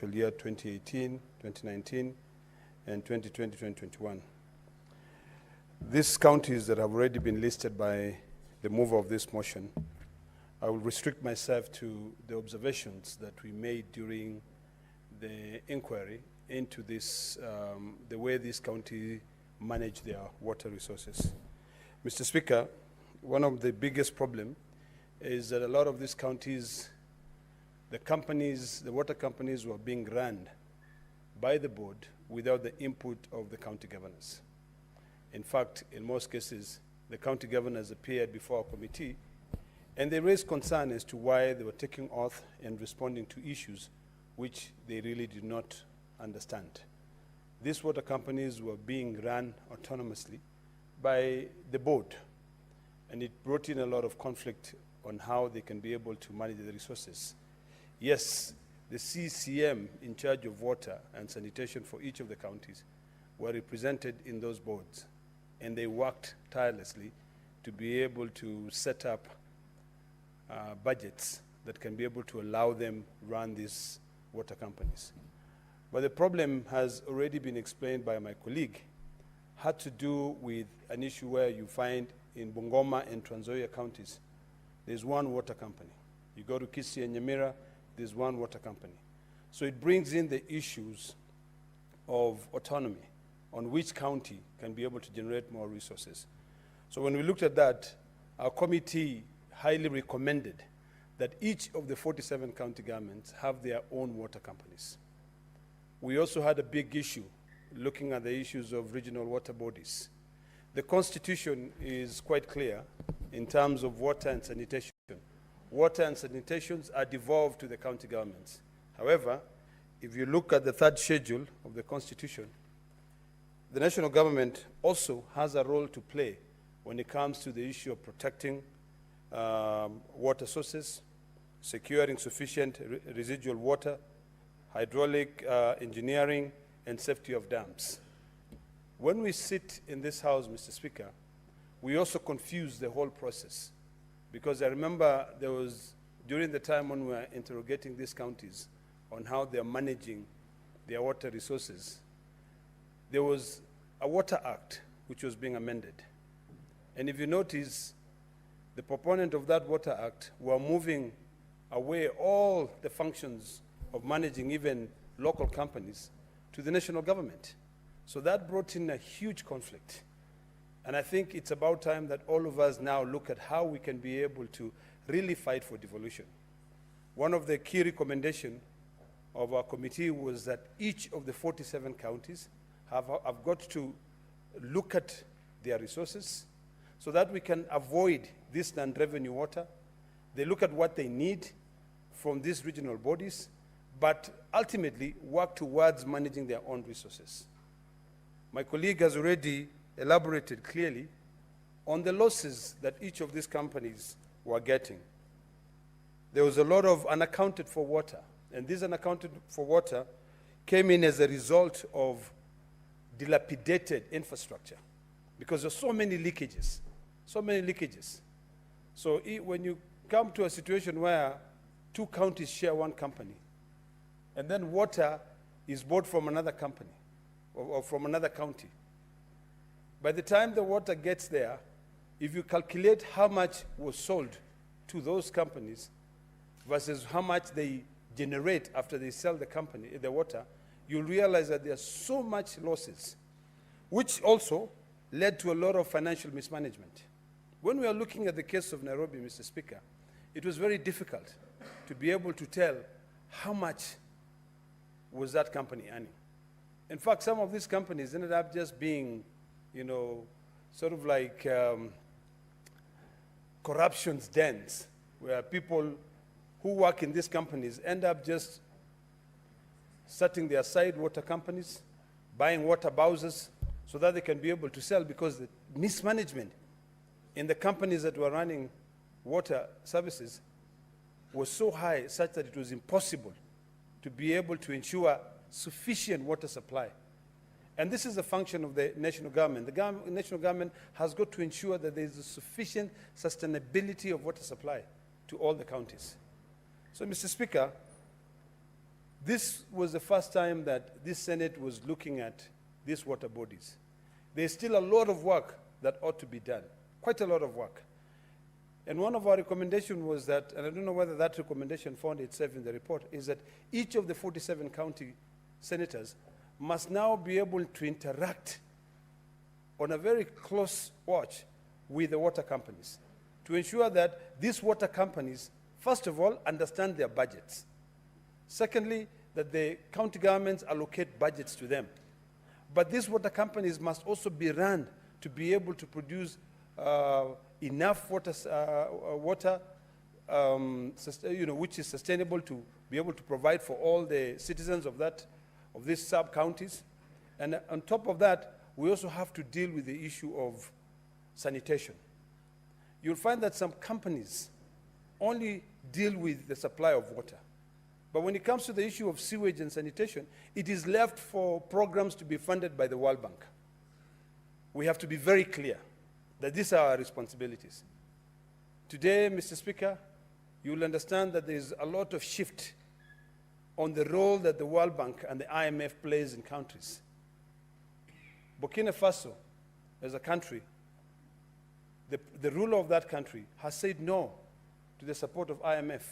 year 2018, 2019, and 2020, 2021. These counties that have already been listed by the mover of this motion, I will restrict myself to the observations that we made during the inquiry into this, the way this county manage their water resources. Mr. Speaker, one of the biggest problems is that a lot of these counties, the water companies were being run by the board without the input of the county governors. In fact, in most cases, the county governors appeared before a committee and they raised concern as to why they were taking oath and responding to issues which they really did not understand. These water companies were being run autonomously by the board, and it brought in a lot of conflict on how they can be able to manage the resources. Yes, the CCM in charge of water and sanitation for each of the counties were represented in those boards, and they worked tirelessly to be able to set up budgets that can be able to allow them run these water companies. But the problem has already been explained by my colleague, had to do with an issue where you find in Bungoma and Trans Nzoia counties, there's one water company. You go to Kisii and Nyamira, there's one water company. So it brings in the issues of autonomy on which county can be able to generate more resources. So when we looked at that, our committee highly recommended that each of the 47 county governments have their own water companies. We also had a big issue looking at the issues of regional water bodies. The Constitution is quite clear in terms of water and sanitation. Water and sanitation are devolved to the county governments. However, if you look at the third schedule of the Constitution, the national government also has a role to play when it comes to the issue of protecting water sources, securing sufficient residual water, hydraulic engineering, and safety of dams. When we sit in this House, Mr. Speaker, we also confuse the whole process, because I remember there was, during the time when we were interrogating these counties on how they're managing their water resources, there was a Water Act which was being amended. And if you notice, the proponent of that Water Act were moving away all the functions of managing even local companies to the national government. So that brought in a huge conflict. And I think it's about time that all of us now look at how we can be able to really fight for devolution. One of the key recommendations of our committee was that each of the 47 counties have got to look at their resources so that we can avoid this non-revenue water. They look at what they need from these regional bodies, but ultimately work towards managing their own resources. My colleague has already elaborated clearly on the losses that each of these companies were getting. There was a lot of unaccounted for water, and this unaccounted for water came in as a result of dilapidated infrastructure, because there's so many leakages, so many leakages. So when you come to a situation where two counties share one company, and then water is bought from another company or from another county, by the time the water gets there, if you calculate how much was sold to those companies versus how much they generate after they sell the water, you'll realize that there are so much losses, which also led to a lot of financial mismanagement. When we are looking at the case of Nairobi, Mr. Speaker, it was very difficult to be able to tell how much was that company earning. In fact, some of these companies ended up just being, sort of like corruption's dens, where people who work in these companies end up just starting their side water companies, buying water bowsers, so that they can be able to sell, because the mismanagement in the companies that were running water services was so high such that it was impossible to be able to ensure sufficient water supply. And this is a function of the national government. The national government has got to ensure that there is a sufficient sustainability of water supply to all the counties. So, Mr. Speaker, This was the first time that this Senate was looking at these water bodies. There's still a lot of work that ought to be done, quite a lot of work. And one of our recommendations was that, and I don't know whether that recommendation found itself in the report, is that each of the 47 county senators must now be able to interact on a very close watch with the water companies to ensure that these water companies, first of all, understand their budgets. Secondly, that the county governments allocate budgets to them. But these water companies must also be run to be able to produce enough water, which is sustainable to be able to provide for all the citizens of these sub-counties. And on top of that, we also have to deal with the issue of sanitation. You'll find that some companies only deal with the supply of water. But when it comes to the issue of sewage and sanitation, it is left for programs to be funded by the World Bank. We have to be very clear that these are our responsibilities. Today, Mr. Speaker, you will understand that there is a lot of shift on the role that the World Bank and the IMF plays in countries. Burkina Faso, as a country, the ruler of that country has said no to the support of IMF.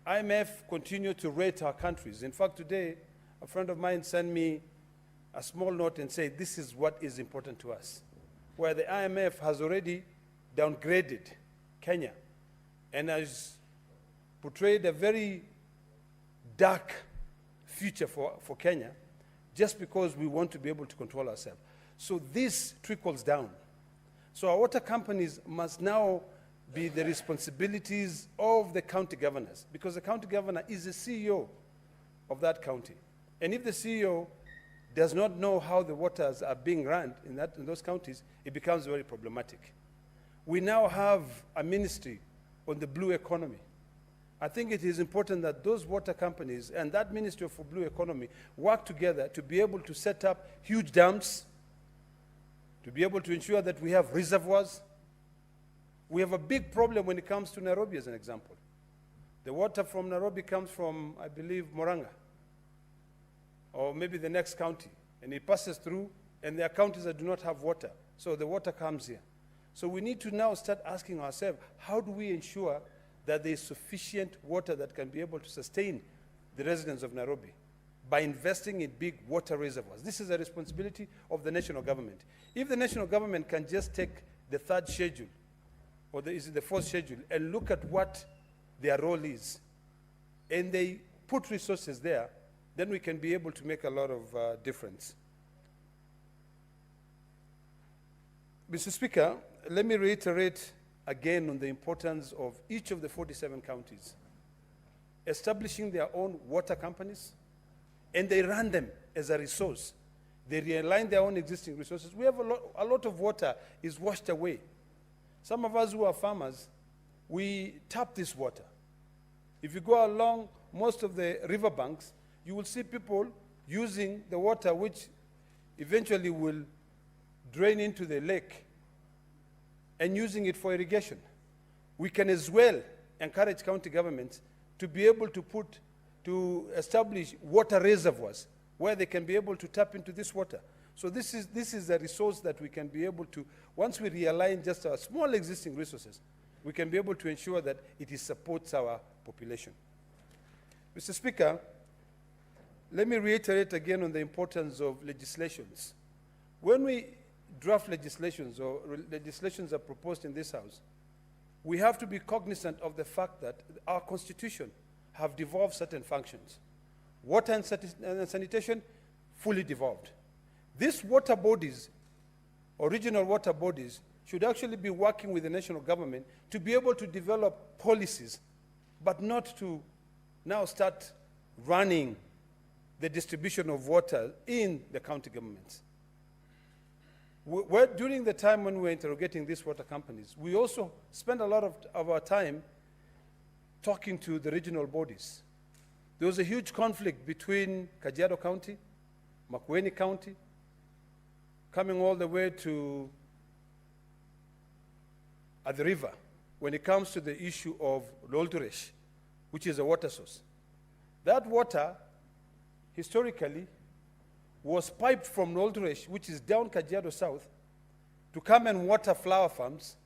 IMF continue to rate our countries. In fact, today, a friend of mine sent me a small note and said, this is what is important to us, where the IMF has already downgraded Kenya and has portrayed a very dark future for Kenya just because we want to be able to control ourselves. So this trickles down. So our water companies must now be the responsibilities of the county governors, because the county governor is the CEO of that county. And if the CEO does not know how the waters are being run in those counties, it becomes very problematic. We now have a ministry on the blue economy. I think it is important that those water companies and that Ministry for Blue Economy work together to be able to set up huge dams, to be able to ensure that we have reservoirs. We have a big problem when it comes to Nairobi, as an example. The water from Nairobi comes from, I believe, Moranga, or maybe the next county, and it passes through, and there are counties that do not have water, so the water comes here. So we need to now start asking ourselves, how do we ensure that there is sufficient water that can be able to sustain the residents of Nairobi by investing in big water reservoirs? This is a responsibility of the national government. If the national government can just take the third schedule, or the fourth schedule, and look at what their role is, and they put resources there, then we can be able to make a lot of difference. Mr. Speaker, let me reiterate again on the importance of each of the 47 counties establishing their own water companies, and they run them as a resource. They realign their own existing resources. We have a lot of water is washed away. Some of us who are farmers, we tap this water. If you go along most of the riverbanks, you will see people using the water which eventually will drain into the lake and using it for irrigation. We can as well encourage county governments to be able to establish water reservoirs where they can be able to tap into this water. So this is a resource that we can be able to, once we realign just our small existing resources, we can be able to ensure that it supports our population. Mr. Speaker, let me reiterate again on the importance of legislations. When we draft legislations or legislations are proposed in this House, we have to be cognizant of the fact that our Constitution have devolved certain functions. Water and sanitation, fully devolved. These water bodies, or regional water bodies, should actually be working with the national government to be able to develop policies, but not to now start running the distribution of water in the county governments. During the time when we were interrogating these water companies, we also spent a lot of our time talking to the regional bodies. There was a huge conflict between Kajiado County, Makwiny County, coming all the way to at the river when it comes to the issue of Lolturesh, which is a water source. That water, historically, was piped from Nolduresh, which is down Kajiado South, to come and water flower farms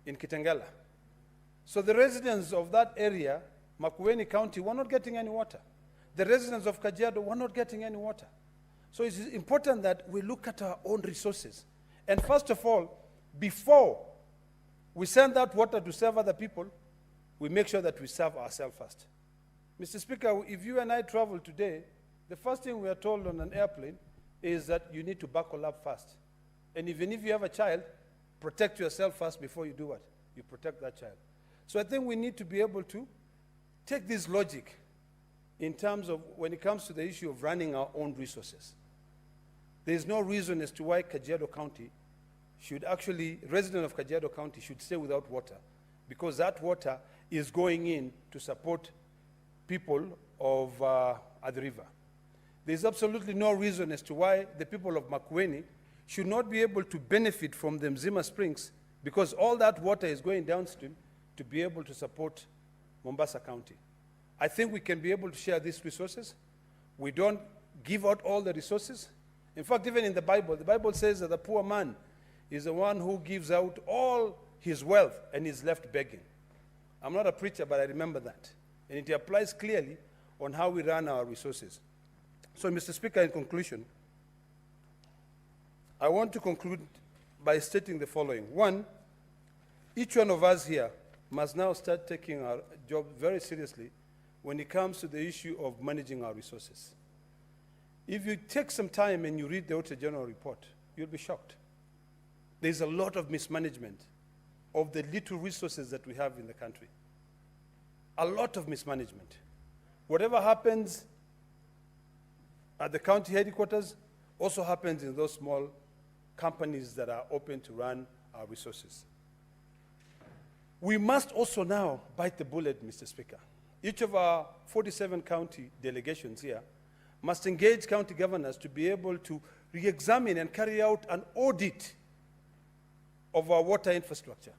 in Kitengela. So the residents of that area, Makueni County, were not getting any water. The residents of Kajiado were not getting any water. So it's important that we look at our own resources. And first of all, before we send that water to serve other people, we make sure that we serve ourselves first. Mr. Speaker, if you and I travel today, the first thing we are told on an airplane is that you need to buckle up first. And even if you have a child, protect yourself first before you do what? You protect that child. So I think we need to be able to take this logic in terms of when it comes to the issue of running our own resources. There is no reason as to why Kajiado County should actually, resident of Kajiado County should stay without water, because that water is going in to support people of at the river. There's absolutely no reason as to why the people of Makueni should not be able to benefit from the Mzima Springs, because all that water is going downstream to be able to support Mombasa County. I think we can be able to share these resources. We don't give out all the resources. In fact, even in the Bible says that the poor man is the one who gives out all his wealth and is left begging. I'm not a preacher, but I remember that. And it applies clearly on how we run our resources. So, Mr. Speaker, in conclusion, I want to conclude by stating the following. One, each one of us here must now start taking our job very seriously when it comes to the issue of managing our resources. If you take some time and you read the Auditor General report, you'll be shocked. There's a lot of mismanagement of the little resources that we have in the country. A lot of mismanagement. Whatever happens at the county headquarters also happens in those small companies that are open to run our resources. We must also now bite the bullet, Mr. Speaker. Each of our 47 county delegations here must engage county governors to be able to re-examine and carry out an audit of our water infrastructure.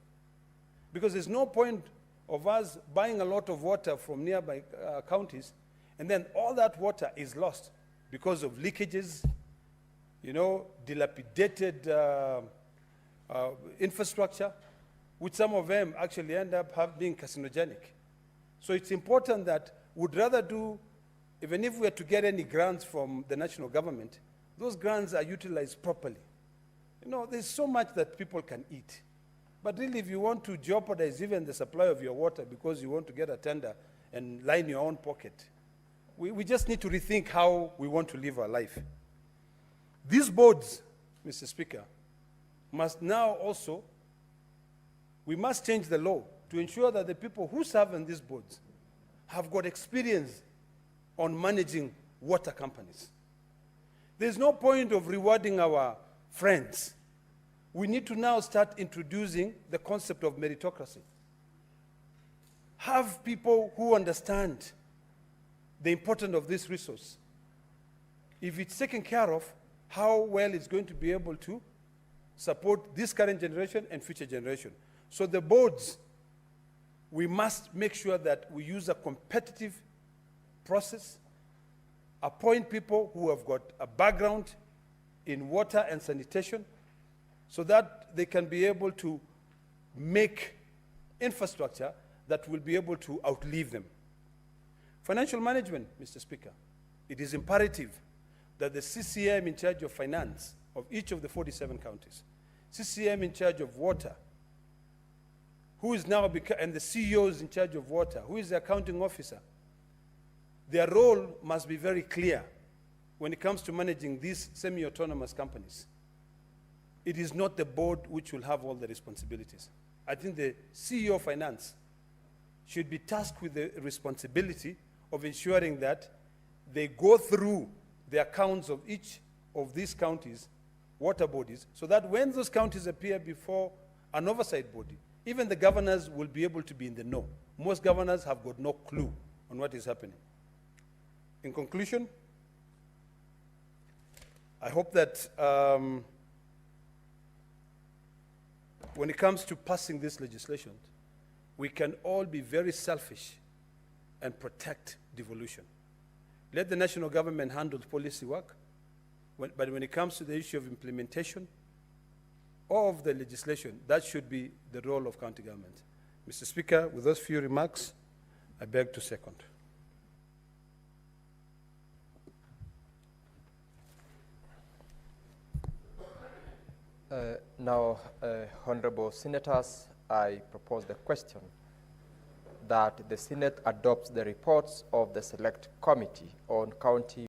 Because there's no point of us buying a lot of water from nearby counties, and then all that water is lost because of leakages, you know, dilapidated infrastructure, which some of them actually end up being carcinogenic. So it's important that we'd rather do, even if we are to get any grants from the national government, those grants are utilized properly. You know, there's so much that people can eat. But really, if you want to jeopardize even the supply of your water because you want to get a tender and line your own pocket, we just need to rethink how we want to live our life. These boards, Mr. Speaker, must now also, we must change the law to ensure that the people who serve on these boards have got experience on managing water companies. There's no point of rewarding our friends. We need to now start introducing the concept of meritocracy. Have people who understand the importance of this resource. If it's taken care of, how well it's going to be able to support this current generation and future generation. So the boards, we must make sure that we use a competitive process, appoint people who have got a background in water and sanitation, so that they can be able to make infrastructure that will be able to outlive them. Financial management, Mr. Speaker. It is imperative that the CCM in charge of finance of each of the 47 counties, CCM in charge of water, who is now, and the CEOs in charge of water, who is the accounting officer, their role must be very clear when it comes to managing these semi-autonomous companies. It is not the board which will have all the responsibilities. I think the CEO of finance should be tasked with the responsibility of ensuring that they go through the accounts of each of these counties, water bodies, so that when those counties appear before an oversight body, even the governors will be able to be in the know. Most governors have got no clue on what is happening. In conclusion, I hope that when it comes to passing this legislation, we can all be very selfish and protect devolution. Let the national government handle policy work, but when it comes to the issue of implementation of the legislation, that should be the role of county government. Mr. Speaker, with those few remarks, I beg to second. Now, honorable senators, I propose the question that the Senate adopts the reports of the Select Committee on County